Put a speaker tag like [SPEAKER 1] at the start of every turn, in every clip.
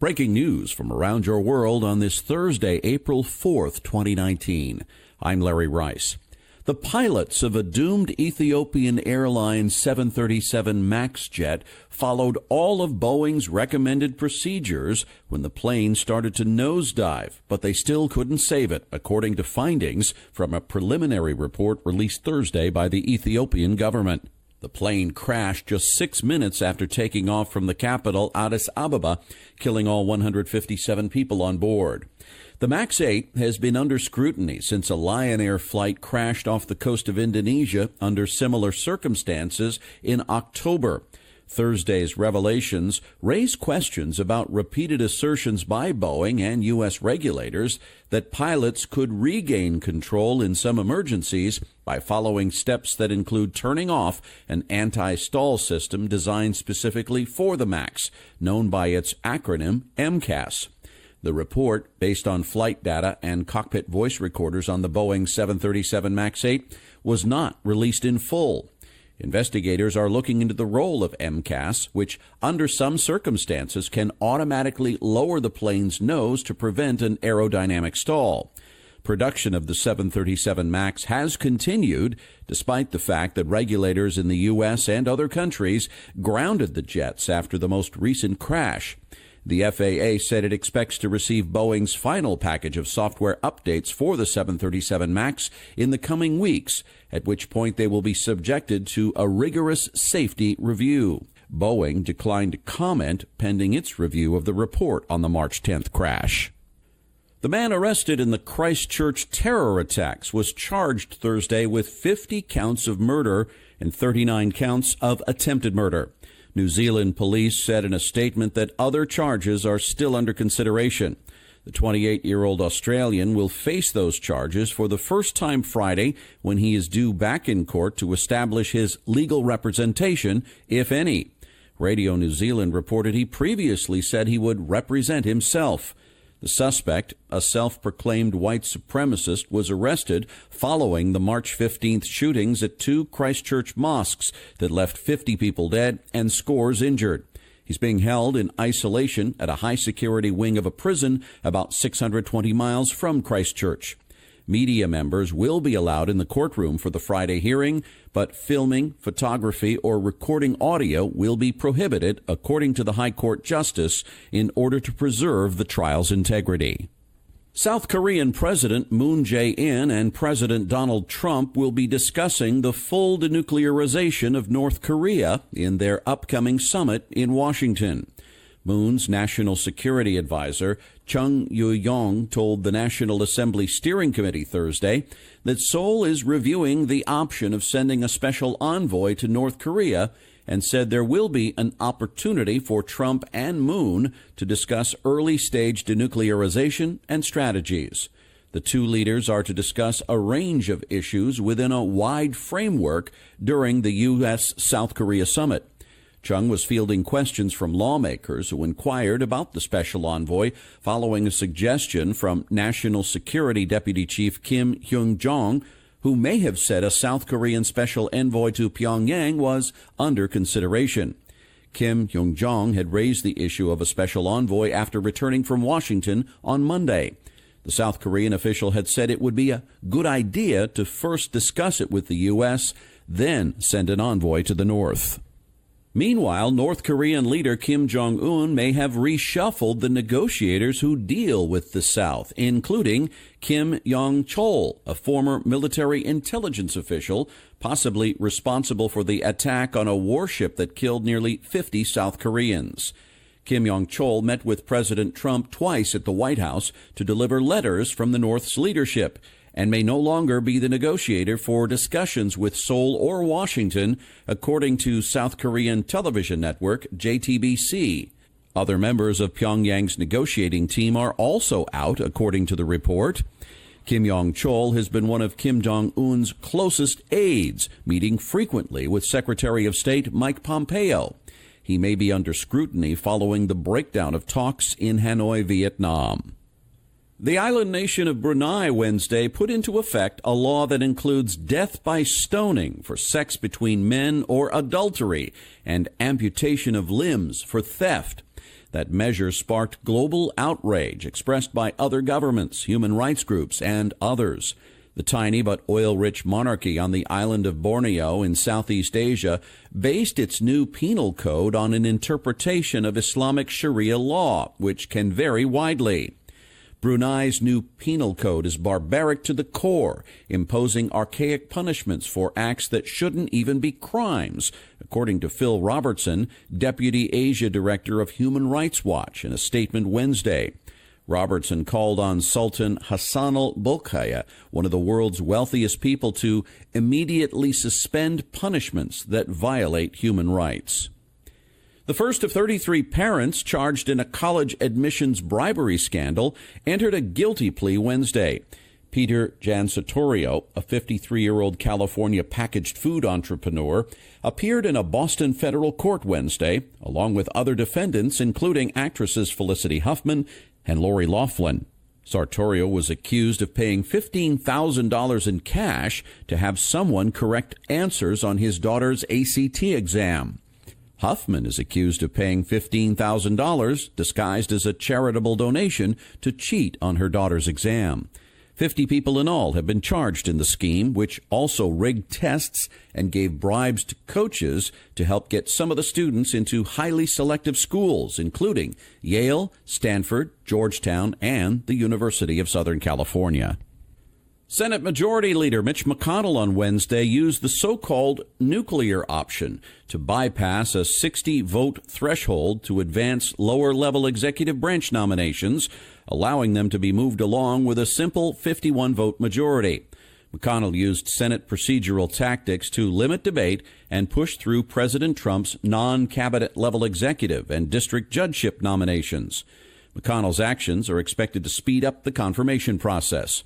[SPEAKER 1] Breaking news from around your world on this Thursday, April 4th, 2019. I'm Larry Rice. The pilots of a doomed Ethiopian Airlines 737 MAX jet followed all of Boeing's recommended procedures when the plane started to nosedive, but they still couldn't save it, according to findings from a preliminary report released Thursday by the Ethiopian government. The plane crashed just 6 minutes after taking off from the capital, Addis Ababa, killing all 157 people on board. The MAX 8 has been under scrutiny since a Lion Air flight crashed off the coast of Indonesia under similar circumstances in October. Thursday's revelations raise questions about repeated assertions by Boeing and U.S. regulators that pilots could regain control in some emergencies by following steps that include turning off an anti-stall system designed specifically for the MAX, known by its acronym MCAS. The report, based on flight data and cockpit voice recorders on the Boeing 737 MAX 8, was not released in full. Investigators are looking into the role of MCAS, which under some circumstances can automatically lower the plane's nose to prevent an aerodynamic stall. Production of the 737 MAX has continued, despite the fact that regulators in the U.S. and other countries grounded the jets after the most recent crash. The FAA said it expects to receive Boeing's final package of software updates for the 737 MAX in the coming weeks, at which point they will be subjected to a rigorous safety review. Boeing declined to comment pending its review of the report on the March 10th crash. The man arrested in the Christchurch terror attacks was charged Thursday with 50 counts of murder and 39 counts of attempted murder. New Zealand police said in a statement that other charges are still under consideration. The 28-year-old Australian will face those charges for the first time Friday when he is due back in court to establish his legal representation, if any. Radio New Zealand reported he previously said he would represent himself. The suspect, a self-proclaimed white supremacist, was arrested following the March 15th shootings at two Christchurch mosques that left 50 people dead and scores injured. He's being held in isolation at a high-security wing of a prison about 620 miles from Christchurch. Media members will be allowed in the courtroom for the Friday hearing, but filming, photography, or recording audio will be prohibited, according to the High Court Justice, in order to preserve the trial's integrity. South Korean President Moon Jae-in and President Donald Trump will be discussing the full denuclearization of North Korea in their upcoming summit in Washington. Moon's national security advisor, Chung Eui-yong, told the National Assembly Steering Committee Thursday that Seoul is reviewing the option of sending a special envoy to North Korea and said there will be an opportunity for Trump and Moon to discuss early-stage denuclearization and strategies. The two leaders are to discuss a range of issues within a wide framework during the U.S.-South Korea summit. Chung was fielding questions from lawmakers who inquired about the special envoy following a suggestion from National Security Deputy Chief Kim Hyung-jong, who may have said a South Korean special envoy to Pyongyang was under consideration. Kim Hyung-jong had raised the issue of a special envoy after returning from Washington on Monday. The South Korean official had said it would be a good idea to first discuss it with the U.S., then send an envoy to the North. Meanwhile, North Korean leader Kim Jong-un may have reshuffled the negotiators who deal with the South, including Kim Yong-chol, a former military intelligence official, possibly responsible for the attack on a warship that killed nearly 50 South Koreans. Kim Yong-chol met with President Trump twice at the White House to deliver letters from the North's leadership, and may no longer be the negotiator for discussions with Seoul or Washington, according to South Korean television network JTBC. Other members of Pyongyang's negotiating team are also out, according to the report. Kim Yong-chol has been one of Kim Jong-un's closest aides, meeting frequently with Secretary of State Mike Pompeo. He may be under scrutiny following the breakdown of talks in Hanoi, Vietnam. The island nation of Brunei Wednesday put into effect a law that includes death by stoning for sex between men or adultery and amputation of limbs for theft. That measure sparked global outrage expressed by other governments, human rights groups, and others. The tiny but oil-rich monarchy on the island of Borneo in Southeast Asia based its new penal code on an interpretation of Islamic Sharia law, which can vary widely. Brunei's new penal code is barbaric to the core, imposing archaic punishments for acts that shouldn't even be crimes, according to Phil Robertson, Deputy Asia Director of Human Rights Watch, in a statement Wednesday. Robertson called on Sultan Hassanal Bolkiah, one of the world's wealthiest people, to immediately suspend punishments that violate human rights. The first of 33 parents charged in a college admissions bribery scandal entered a guilty plea Wednesday. Peter Jansatorio, a 53-year-old California packaged food entrepreneur, appeared in a Boston federal court Wednesday, along with other defendants, including actresses Felicity Huffman and Lori Loughlin. Sartorio was accused of paying $15,000 in cash to have someone correct answers on his daughter's ACT exam. Huffman is accused of paying $15,000 disguised as a charitable donation to cheat on her daughter's exam. 50 people in all have been charged in the scheme, which also rigged tests and gave bribes to coaches to help get some of the students into highly selective schools, including Yale, Stanford, Georgetown, and the University of Southern California. Senate Majority Leader Mitch McConnell on Wednesday used the so-called nuclear option to bypass a 60-vote threshold to advance lower-level executive branch nominations, allowing them to be moved along with a simple 51-vote majority. McConnell used Senate procedural tactics to limit debate and push through President Trump's non-cabinet level executive and district judgeship nominations. McConnell's actions are expected to speed up the confirmation process.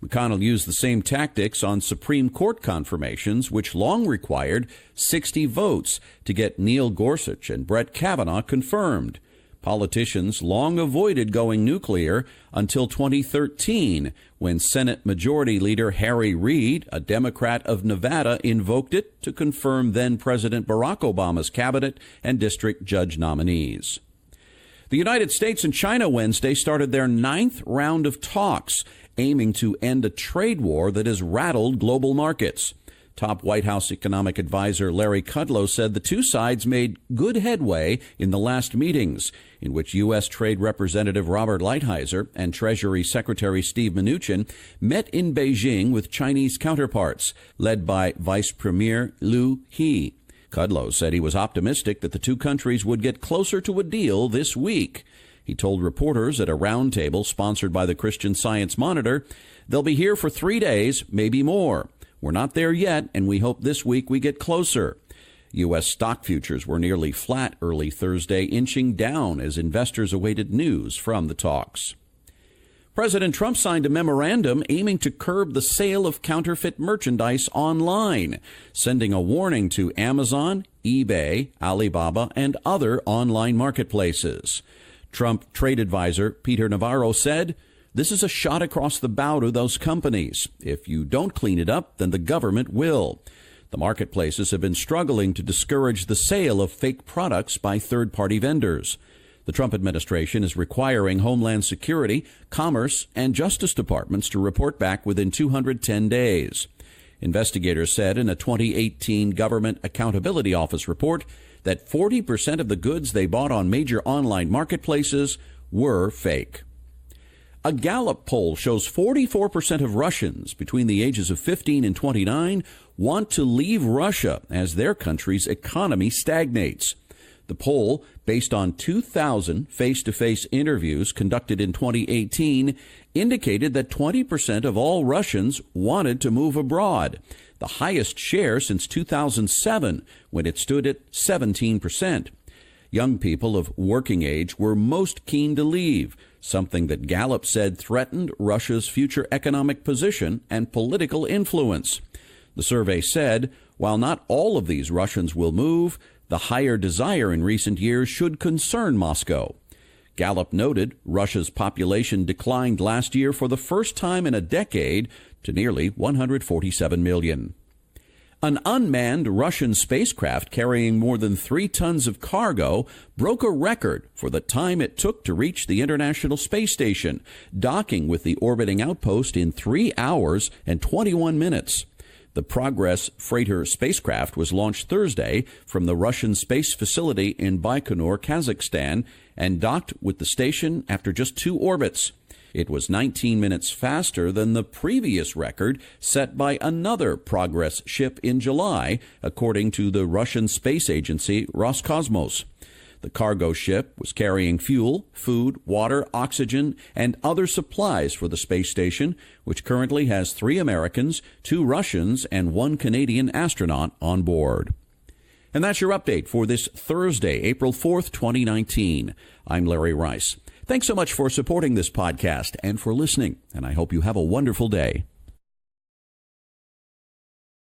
[SPEAKER 1] McConnell used the same tactics on Supreme Court confirmations, which long required 60 votes to get Neil Gorsuch and Brett Kavanaugh confirmed. Politicians long avoided going nuclear until 2013, when Senate Majority Leader Harry Reid, a Democrat of Nevada, invoked it to confirm then-President Barack Obama's cabinet and district judge nominees. The United States and China Wednesday started their 9th round of talks, aiming to end a trade war that has rattled global markets. Top White House economic advisor Larry Kudlow said the two sides made good headway in the last meetings, in which U.S. Trade Representative Robert Lighthizer and Treasury Secretary Steve Mnuchin met in Beijing with Chinese counterparts, led by Vice Premier Liu He. Kudlow said he was optimistic that the two countries would get closer to a deal this week. He told reporters at a roundtable sponsored by the Christian Science Monitor, "They'll be here for 3 days, maybe more. We're not there yet, and we hope this week we get closer." U.S. stock futures were nearly flat early Thursday, inching down as investors awaited news from the talks. President Trump signed a memorandum aiming to curb the sale of counterfeit merchandise online, sending a warning to Amazon, eBay, Alibaba, and other online marketplaces. Trump trade advisor Peter Navarro said, "This is a shot across the bow to those companies. If you don't clean it up, then the government will." The marketplaces have been struggling to discourage the sale of fake products by third-party vendors. The Trump administration is requiring Homeland Security, Commerce, and Justice Departments to report back within 210 days. Investigators said in a 2018 Government Accountability Office report that 40% of the goods they bought on major online marketplaces were fake. A Gallup poll shows 44% of Russians between the ages of 15 and 29 want to leave Russia as their country's economy stagnates. The poll, based on 2,000 face-to-face interviews conducted in 2018, indicated that 20% of all Russians wanted to move abroad, the highest share since 2007, when it stood at 17%. Young people of working age were most keen to leave, something that Gallup said threatened Russia's future economic position and political influence. The survey said, while not all of these Russians will move, the higher desire in recent years should concern Moscow. Gallup noted Russia's population declined last year for the first time in a decade to nearly 147 million. An unmanned Russian spacecraft carrying more than 3 tons of cargo broke a record for the time it took to reach the International Space Station, docking with the orbiting outpost in 3 hours and 21 minutes. The Progress freighter spacecraft was launched Thursday from the Russian space facility in Baikonur, Kazakhstan, and docked with the station after just 2 orbits. It was 19 minutes faster than the previous record set by another Progress ship in July, according to the Russian space agency Roscosmos. The cargo ship was carrying fuel, food, water, oxygen, and other supplies for the space station, which currently has 3 Americans, 2 Russians, and 1 Canadian astronaut on board. And that's your update for this Thursday, April 4th, 2019. I'm Larry Rice. Thanks so much for supporting this podcast and for listening, and I hope you have a wonderful day.